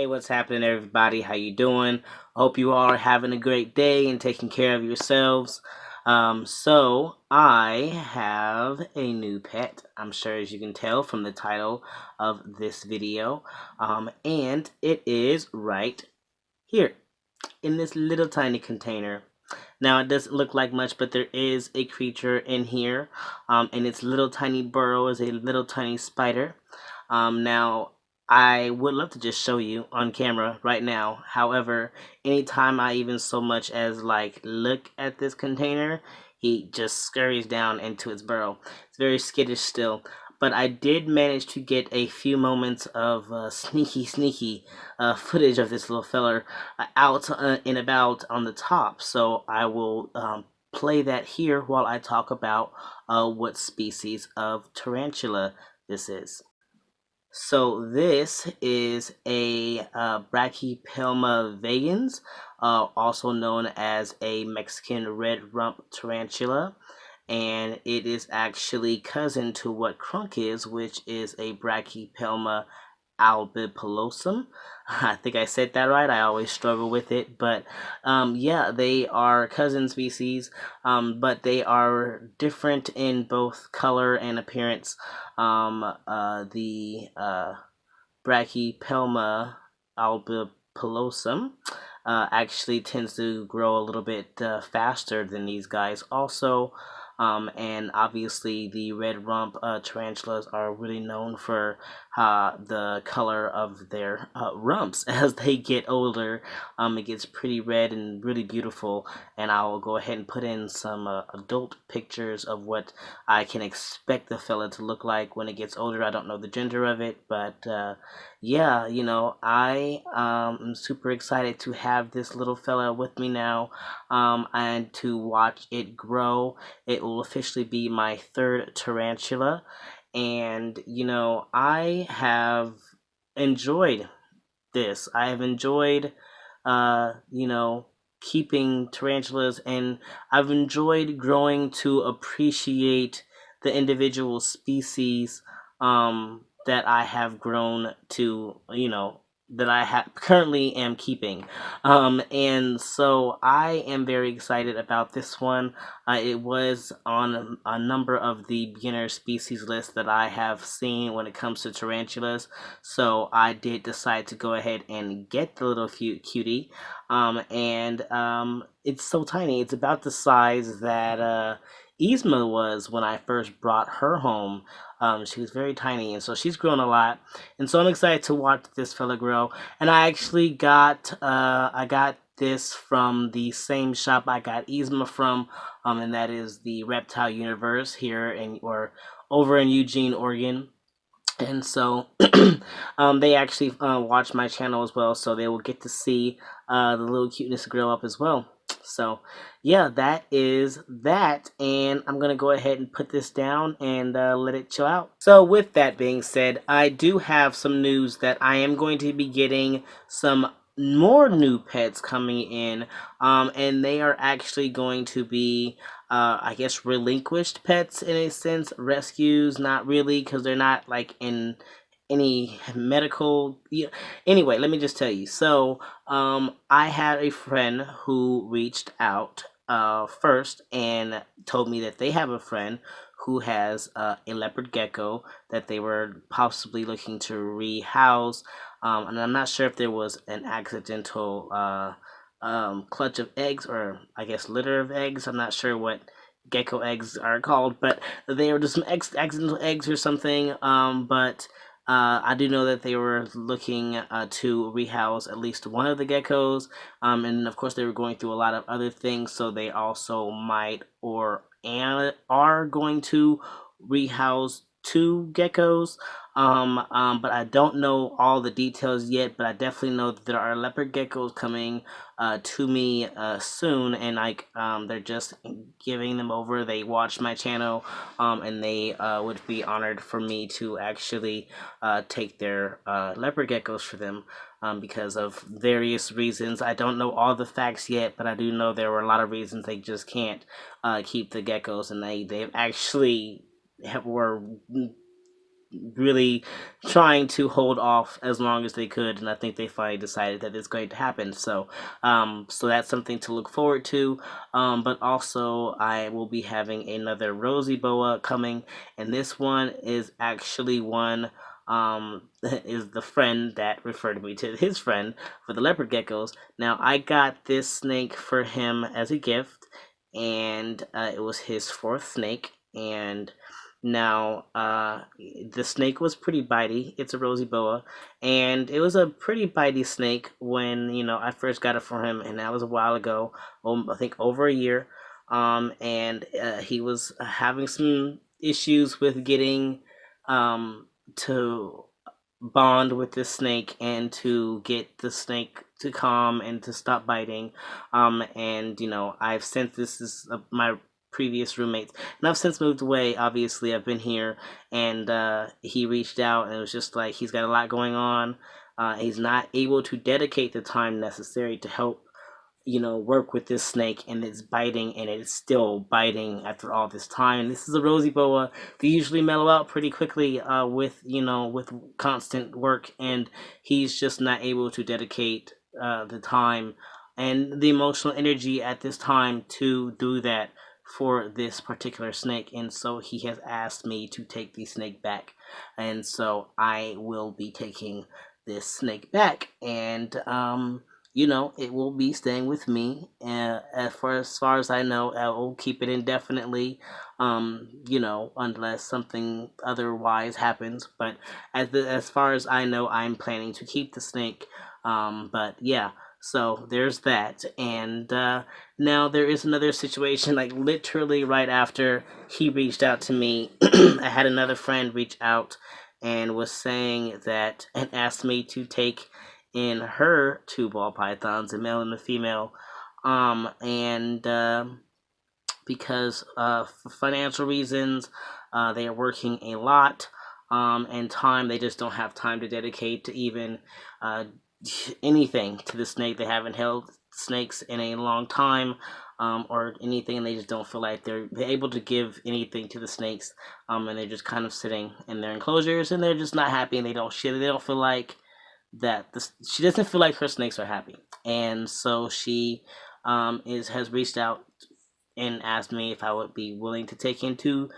Hey, what's happening, everybody? How you doing? Hope you all are having a great day and taking care of yourselves. So I have a new pet. I'm sure, as you can tell from the title of this video, and it is right here in this little tiny container. Now, it doesn't look like much, but there is a creature in here, and its little tiny burrow is a little tiny spider. Now, I would love to just show you on camera right now. However, anytime I even so much as like look at this container, he just scurries down into its burrow. It's very skittish still. But I did manage to get a few moments of sneaky footage of this little feller out and about on the top. So I will play that here while I talk about what species of tarantula this is. So this is a Brachypelma vagans, also known as a Mexican red rump tarantula, and it is actually cousin to what Crunk is, which is a Brachypelma albipilosum. I think I said that right. I always struggle with it, but yeah, they are cousin species, but they are different in both color and appearance. The Brachypelma albipilosum actually tends to grow a little bit faster than these guys also. And obviously the red rump tarantulas are really known for the color of their rumps. As they get older, it gets pretty red and really beautiful, and I will go ahead and put in some adult pictures of what I can expect the fella to look like when it gets older. I don't know the gender of it, but yeah, I am super excited to have this little fella with me now, and to watch it grow. It will officially be my third tarantula, and I have enjoyed this. I have enjoyed, keeping tarantulas, and I've enjoyed growing to appreciate the individual species that I have grown to, that I currently am keeping. And so I am very excited about this one. It was on a number of the beginner species lists that I have seen when it comes to tarantulas. So I did decide to go ahead and get the little cutie. And it's so tiny. It's about the size that Yzma was when I first brought her home. She was very tiny, and so she's grown a lot. And so I'm excited to watch this fella grow. And I actually got this from the same shop I got Yzma from, and that is the Reptile Universe here or over in Eugene, Oregon. And so they actually watch my channel as well, so they will get to see the little cuteness grow up as well. So yeah, that is that, and I'm gonna go ahead and put this down and let it chill out. So with that being said, I do have some news that I am going to be getting some more new pets coming in, and they are actually going to be I guess relinquished pets in a sense. Rescues, not really, because they're not like in any medical. Anyway, let me just tell you. So, I had a friend who reached out first and told me that they have a friend who has a leopard gecko that they were possibly looking to rehouse. And I'm not sure if there was an accidental clutch of eggs, or I guess litter of eggs. I'm not sure what gecko eggs are called, but they were just some accidental eggs or something. But I do know that they were looking to rehouse at least one of the geckos, and of course they were going through a lot of other things, so they also might or and are going to rehouse two geckos. But I don't know all the details yet, but I definitely know that there are leopard geckos coming to me soon, and they're just giving them over. They watch my channel, and they would be honored for me to actually take their leopard geckos for them, because of various reasons. I don't know all the facts yet, but I do know there were a lot of reasons they just can't keep the geckos, and they've actually were really trying to hold off as long as they could, and I think they finally decided that it's going to happen. So that's something to look forward to. But also, I will be having another rosy boa coming, and this one is actually one is the friend that referred me to his friend for the leopard geckos. Now, I got this snake for him as a gift, and it was his fourth snake. And now, the snake was pretty bitey. It's a rosy boa, and it was a pretty bitey snake when I first got it for him, and that was a while ago. I think over a year. And he was having some issues with getting to bond with the snake and to get the snake to calm and to stop biting. And I've since this is my previous roommates, and I've since moved away. Obviously, I've been here, and he reached out, and it was just like he's got a lot going on. He's not able to dedicate the time necessary to help work with this snake, and it's biting, and it's still biting after all this time. This is a rosy boa. They usually mellow out pretty quickly with constant work, and he's just not able to dedicate the time and the emotional energy at this time to do that for this particular snake. And so he has asked me to take the snake back, and so I will be taking this snake back. And it will be staying with me. As far as I know, I will keep it indefinitely. Unless something otherwise happens. But as far as I know, I'm planning to keep the snake. But yeah. So there's that. And now there is another situation. Like literally right after he reached out to me, I had another friend reach out and was saying that and asked me to take in her two ball pythons, a male and a female. And Because for financial reasons, they are working a lot, and time, they just don't have time to dedicate to even uh, anything to the snake. They haven't held snakes in a long time. Or anything, and they just don't feel like they're able to give anything to the snakes, and they're just kind of sitting in their enclosures, and they're just not happy, and they don't feel like she doesn't feel like her snakes are happy, and so she is has reached out and asked me if I would be willing to take in two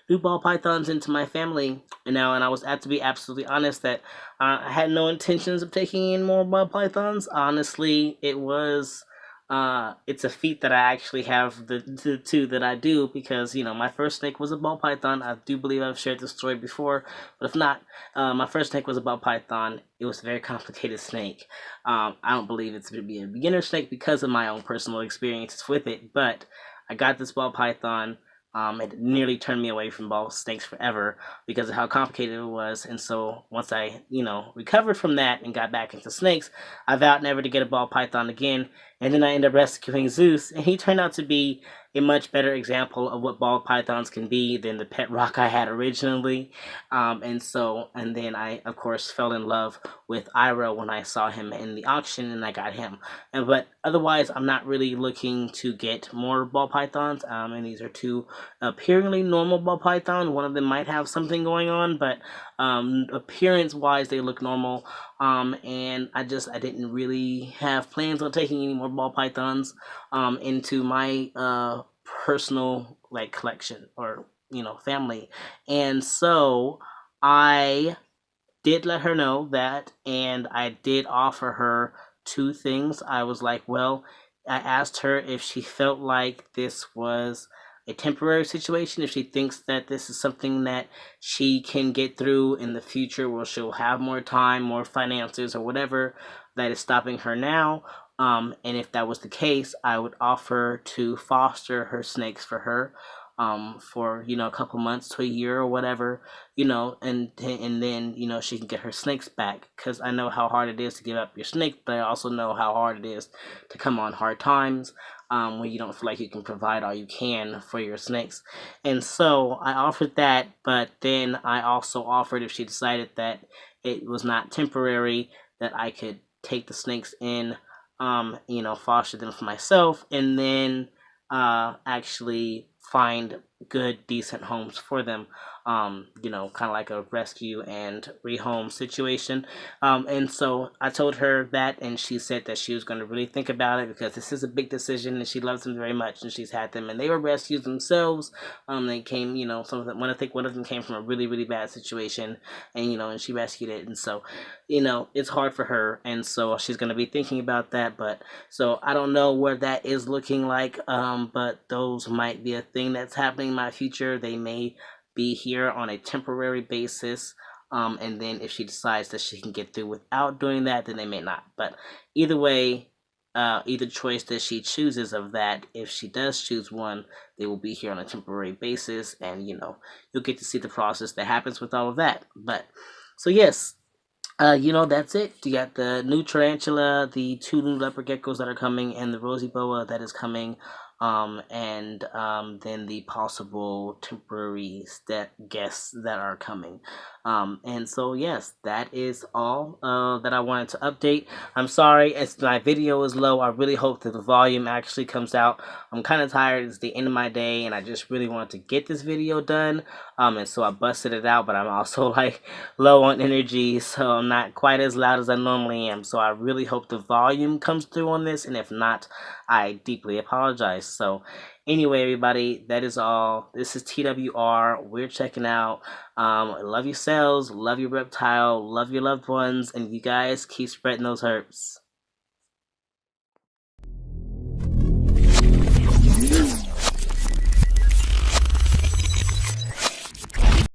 new ball pythons into my family. And I was to be absolutely honest that I had no intentions of taking in more ball pythons. Honestly, it's a feat that I actually have the two that I do, because my first snake was a ball python. I do believe I've shared this story before, but if not, my first snake was a ball python. It was a very complicated snake. I don't believe it's going to be a beginner snake because of my own personal experiences with it, but I got this ball python. It nearly turned me away from ball snakes forever because of how complicated it was. And so once I, recovered from that and got back into snakes, I vowed never to get a ball python again. And then I ended up rescuing Zeus, and he turned out to be a much better example of what ball pythons can be than the pet rock I had originally. And then I, of course, fell in love with Ira when I saw him in the auction, and I got him. But otherwise, I'm not really looking to get more ball pythons. And these are two appearingly normal ball pythons. One of them might have something going on, but appearance wise, they look normal. And I didn't really have plans on taking any more ball pythons into my personal like collection or family. And so I did let her know that, and I did offer her two things. I was like, well, I asked her if she felt like this was a temporary situation, if she thinks that this is something that she can get through in the future, where she'll have more time, more finances, or whatever that is stopping her now. And if that was the case, I would offer to foster her snakes for her, for a couple months to a year or whatever, and then she can get her snakes back, because I know how hard it is to give up your snake, but I also know how hard it is to come on hard times, when you don't feel like you can provide all you can for your snakes. And so I offered that, but then I also offered, if she decided that it was not temporary, that I could take the snakes in, foster them for myself, and then actually find good, decent homes for them. Kind of like a rescue and rehome situation. And so I told her that, and she said that she was going to really think about it because this is a big decision, and she loves them very much, and she's had them, and they were rescues themselves. They came, some of them. I think one of them came from a really, really bad situation, and and she rescued it, and so, it's hard for her, and so she's going to be thinking about that, but so I don't know where that is looking like, but those might be a thing that's happening in my future. They may be here on a temporary basis. And then if she decides that she can get through without doing that, then they may not. But either way, either choice that she chooses of that, if she does choose one, they will be here on a temporary basis, and you'll get to see the process that happens with all of that. But so yes, that's it. You got the new tarantula, the two new leopard geckos that are coming, and the rosy boa that is coming, and then the possible temporary guests that are coming. And so yes, that is all that I wanted to update. I'm sorry, as my video is low. I really hope that the volume actually comes out. I'm kind of tired. It's the end of my day, and I just really wanted to get this video done. And so I busted it out, but I'm also like low on energy, so I'm not quite as loud as I normally am. So I really hope the volume comes through on this, and if not, I deeply apologize. So anyway, everybody, that is all. This is TWR. We're checking out. Love yourselves, love your reptile, love your loved ones, and you guys keep spreading those herbs.